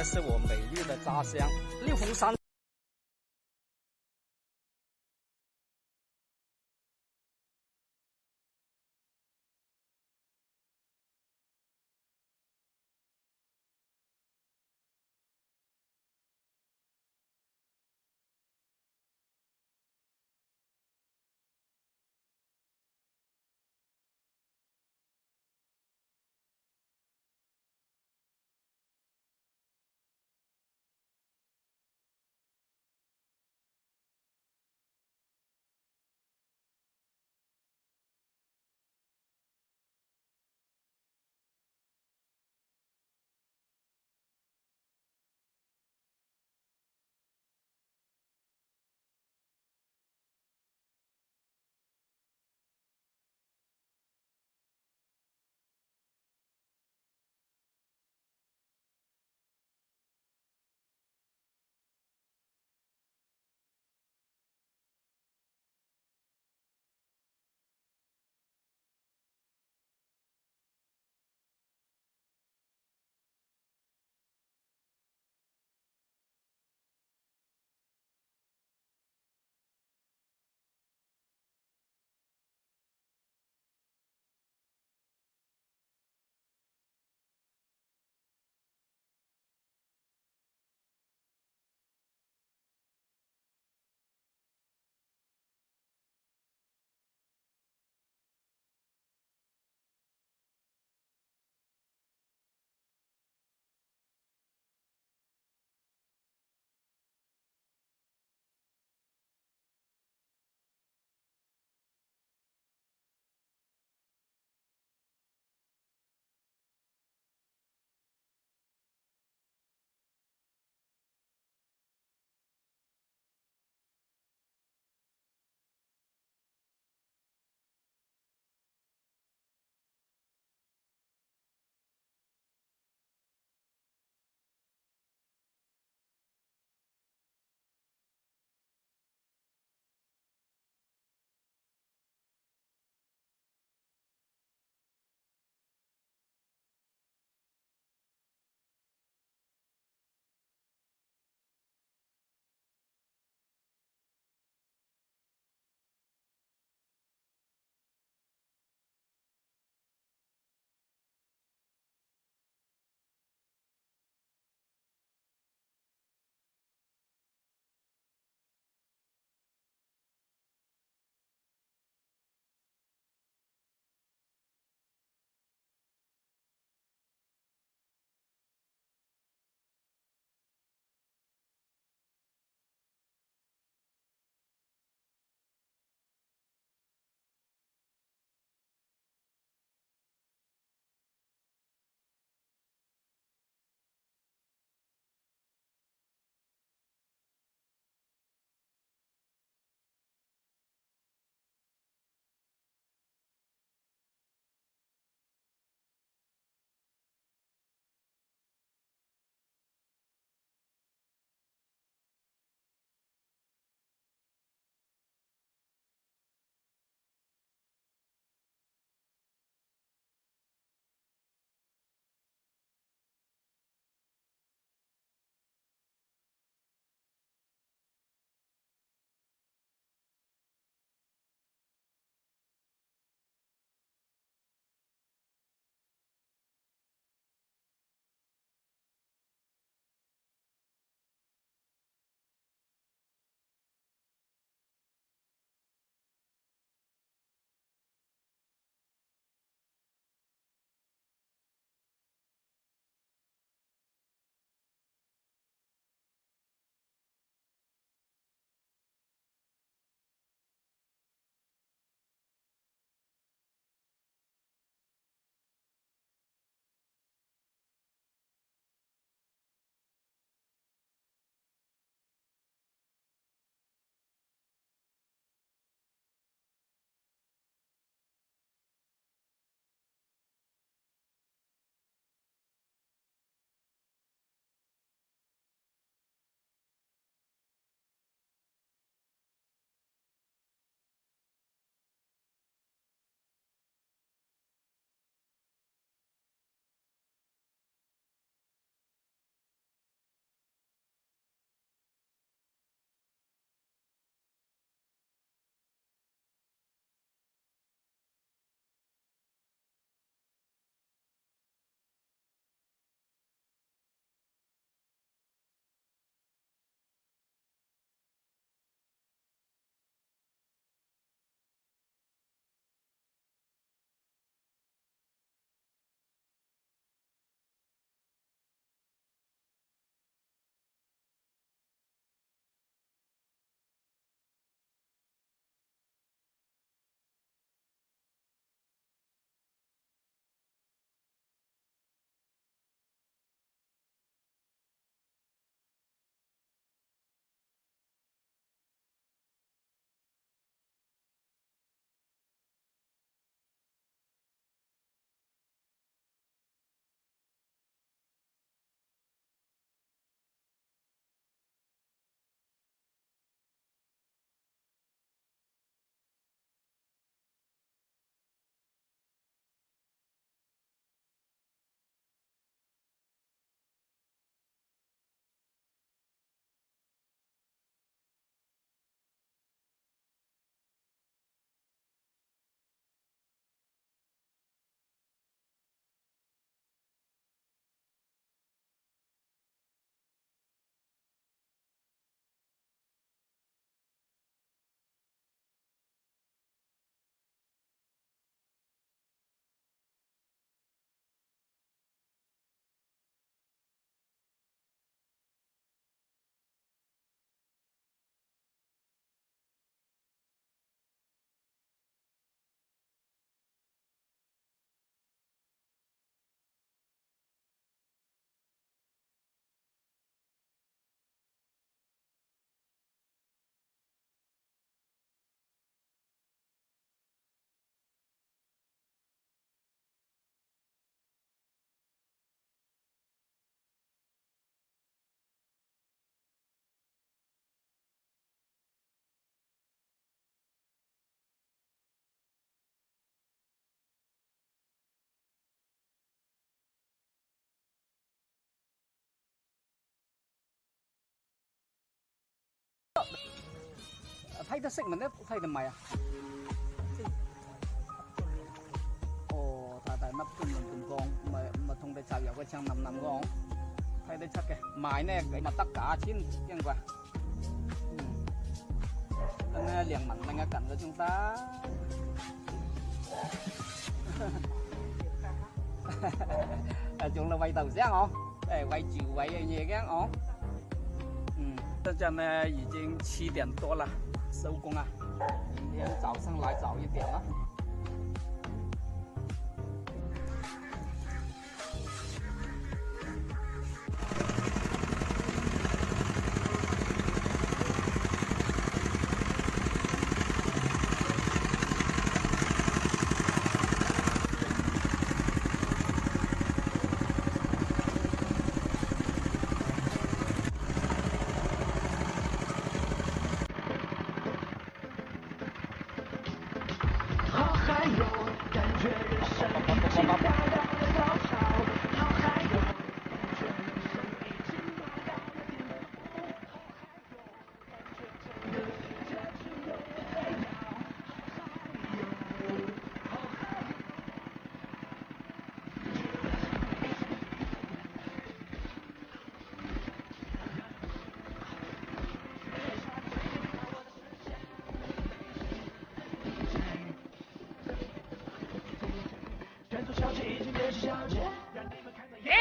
边是我美丽的家乡六峰山。得識問咧，睇到咪啊？哦，太太乜都唔講，咪同你就有個唱冧冧講，睇得出嘅。賣呢佢咪得價錢，應該。等下兩萬兩個近個鐘得。仲là quay tàu sáng không? Để quay chiều quay gì cái không? Bây giờ呢已经7点多了，收工啊！明天早上来早一点了。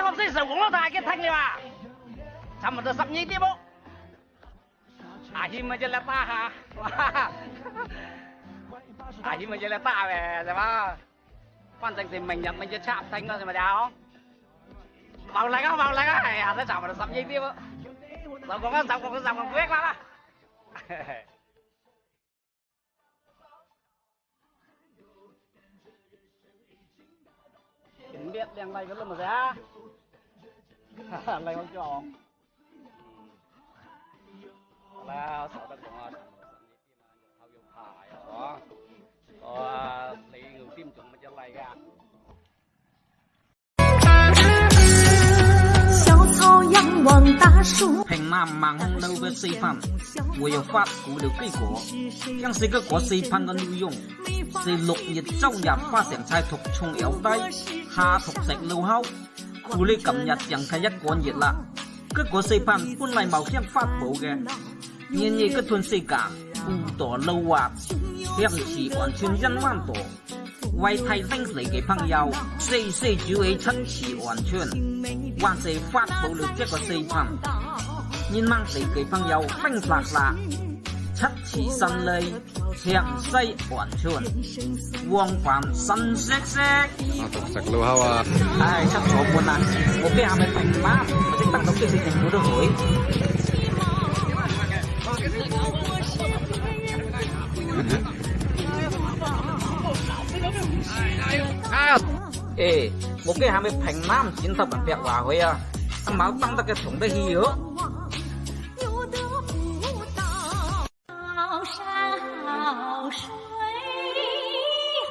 學生受講大嘅聽你話，差唔多12點喎。阿謙咪就嚟打下，哇！阿謙咪就嚟打呗，係嘛？反正是明日咪就插聽咯，係咪啊？vào嚟啊，係啊，都差唔多12點喎。受講quyết lắm á。Đừng biết đèn này có luôn mà ra. Này không cho. Là sợ tất cả thao dùng thải đó. Lấy người tiêm chủng mà cho này ra. 平南盲路嘅視頻會有發布了結果，將是個視頻嘅內容是6月周日發生在thuộc涌有低下thuộc石路後，距離今日淨係1個月啦。結果視頻本嚟冇先發布嘅，然而嗰段時間好多路滑，向池完全1萬多。為提升你嘅朋友，四主喺七池安全，還是發布了這個視頻，願望你嘅朋友明白啦。七池順利，向西安全，往返新色色。獨食路口啊！唉，七坐半啦，我驚係咪平啦？我即登到幾時政府都會。我驚係咪平南剪頭人白話佢啊？冇登得嘅從得去咗。好山好水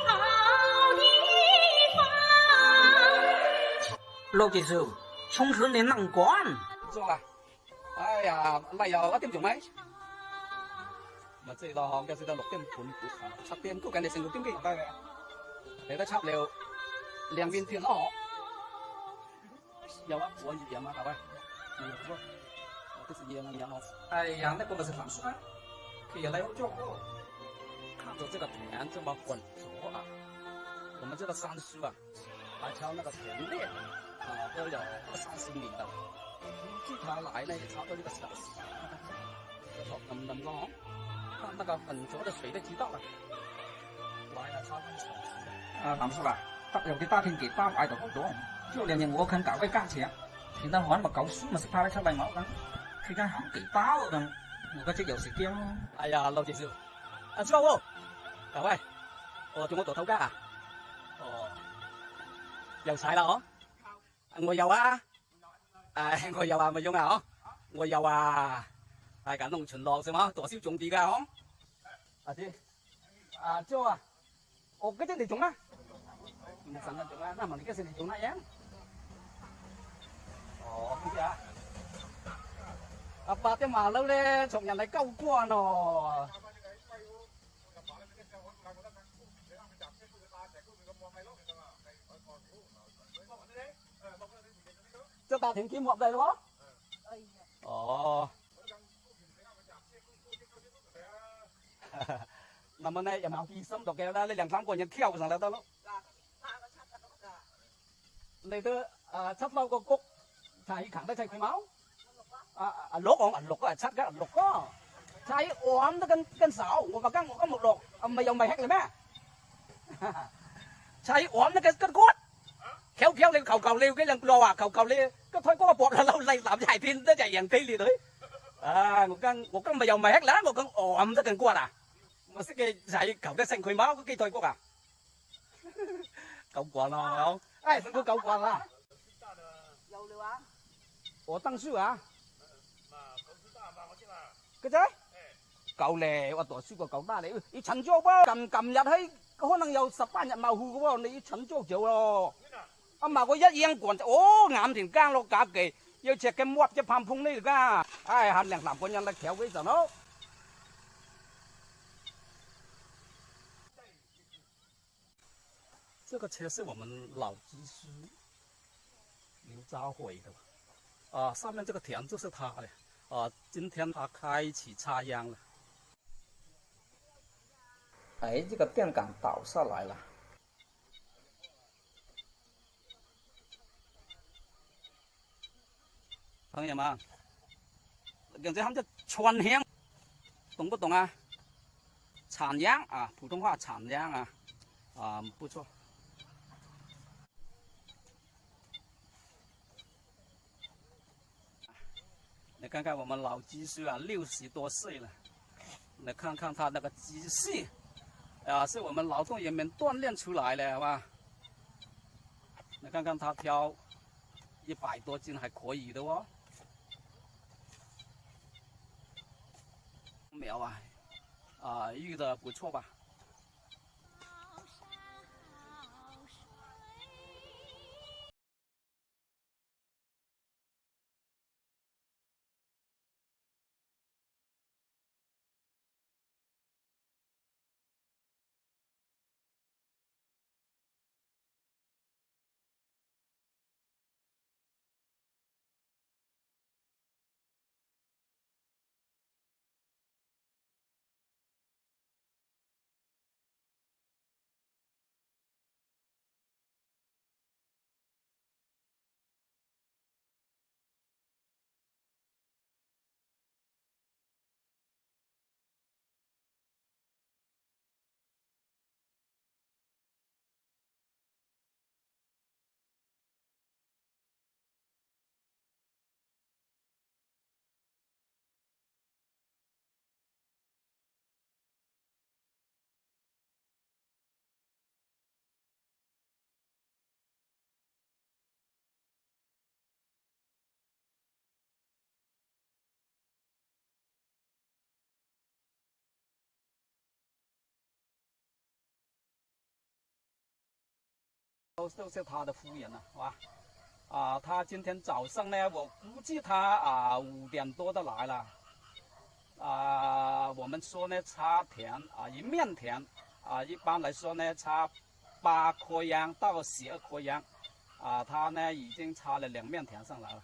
好地方。老技術，衝佢你能幹。做啦。哎呀，嚟又1點鐘咩？咪知道，嘅知道6點半、7點，估計你成6點幾入得嘅。你都插了2邊天咯，有啊，我一樣啊，各位，你有做，我就是一樣哦。哎呀，那個不是傳說啊，可以來做過。看着這個田這麼渾濁啊，我們這個山樹啊，還挑那個田獵啊，都有30年了。據他來呢，也差不多這個小時，能夠看那個渾濁的水都知道了，來了差不多1小時。林叔啊，得有啲大片幾包擺到好多，就連我肯搞嘅價錢，現在還咪夠輸咪食派得出嚟冇咁，佢間行幾包咁，我嗰隻有時驚咯。哎呀，老介紹，朱浩，各位，我做我做頭家啊？哦，有晒啦嗬？我有啊，我有啊，咪用啊嗬？我有啊，大家農村落是嗎？多少種地噶嗬？阿姐，朱啊，我嗰隻你種啊？唔係神人種啊，那麼你嗰時你種乜嘢？哦，咁啫啊。阿伯啲馬騮咧，從人嚟鳩關喎。这大田kim hợp đây đúng không? Ồ. Năm nay em học kỳ sớm đọc kêu đó lấy làm của nhân khéo rằng là tao nó. Này tôi sắp lâu có cúc thầy khẳng đây thầy khuyến máu. Lục không? Lục á, sắt cái lục á. Thầy ốm nó cân sáo, mà căng có một lục. Mày dòng mày hết rồi mẹ. Thầy ốm nó cân cốt. Khéo lên cầu liêu cái lần lo cầu liêu cái thôi có bột là lâu lây làm chạy tin tới chạy dàn tí liền đấy. Một căn mày dòng mày hết lá một căn ốm nó cân quạt à. Mà sẽ cái dạy cầu cái xanh khuyến máu cái thôi có à. Cầu quạt nào không? Ai cũng có cầu quạt à. Dầu liều à? Ủa tăng sư à? Cái thế? Cầu lè, tổ sư của cậu ta đấy, ý chắn chốt á, cầm nhặt hay có năng dầu sập ba nhặt màu hù của này chắn chốt chịu rồi. Mà có nhất yên quần, ngạm thì càng lo cả kì, yêu chạy cái muộn cho phàm phung này cả, ai hắn lẻng làm con nhân là khéo cái giờ nó. 这个车是我们老技师刘昭辉的，上面这个田就是他的，今天他开启插秧了。哎，这个电杆倒下来了。朋友们，感觉他们叫穿秧，懂不懂啊？铲秧啊，普通话铲秧啊，不错。 你看看我们老技师啊，60多岁了，你看看他那个机械，是我们劳动人民锻炼出来的，好吧？你看看他挑100多斤还可以的哦。苗育的不错吧？ 都是他的夫人了，好吧？他今天早上呢，我估计他5点多的来了。我们说呢，插田一面田一般来说呢，插8颗秧到12颗秧，他呢已经插了2面田上来了。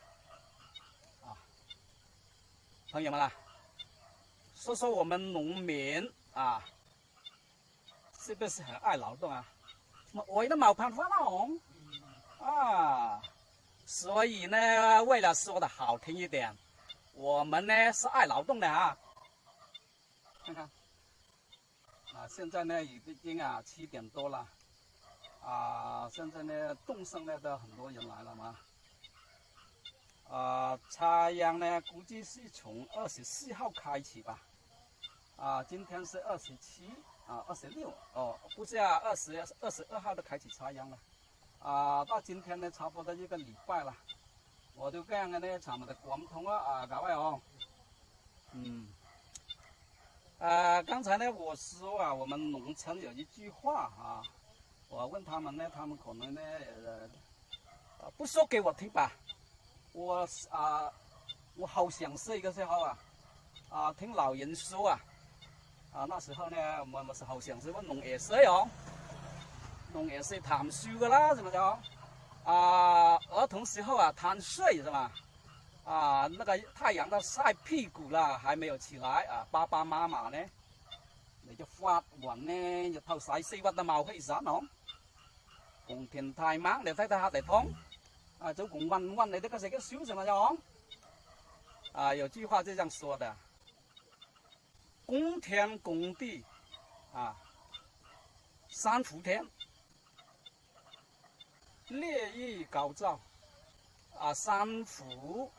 朋友们说说我们农民是不是很爱劳动啊？ 我的冇办法了所以呢，为了说的好听一点，我们呢是爱劳动的看看，现在呢已经7点多了，现在呢动身呢都很多人来了嘛，插秧呢估计是从24号开始吧，今天是27。 26不是22号都开始插秧了，到今天呢差不多1个礼拜了，我都这样的呢，咱们的广通各位刚才呢我说我们农村有一句话我问他们呢，他们可能呢不说给我听吧，我好想睡的时候听老人说那時候呢，我咪好想是揾農業社農業社談書噶啦，係咪就？儿童时候啊贪睡是吧？那个太阳都晒屁股了，还没有起来啊，爸爸媽媽呢，你就發暈呢，就頭洗四屈都冇氣散咯。cùng thiền thai máng để thấy ta để thông chỗ cùng văn văn này cái gì cái xíu什么样有句话是这样说的公天公地三伏天烈日高照三伏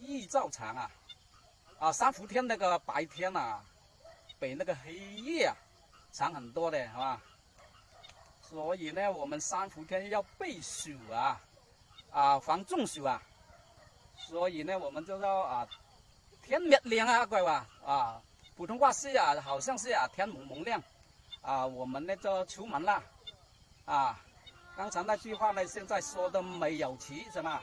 日照长三伏天那个白天比那个黑夜长很多的，是吧？所以呢，我们三伏天要避暑防中暑所以呢，我们就要天灭亮各位普通话是好像是天蒙蒙亮我们呢就出门了刚才那句话呢，现在说的没有齐是吗？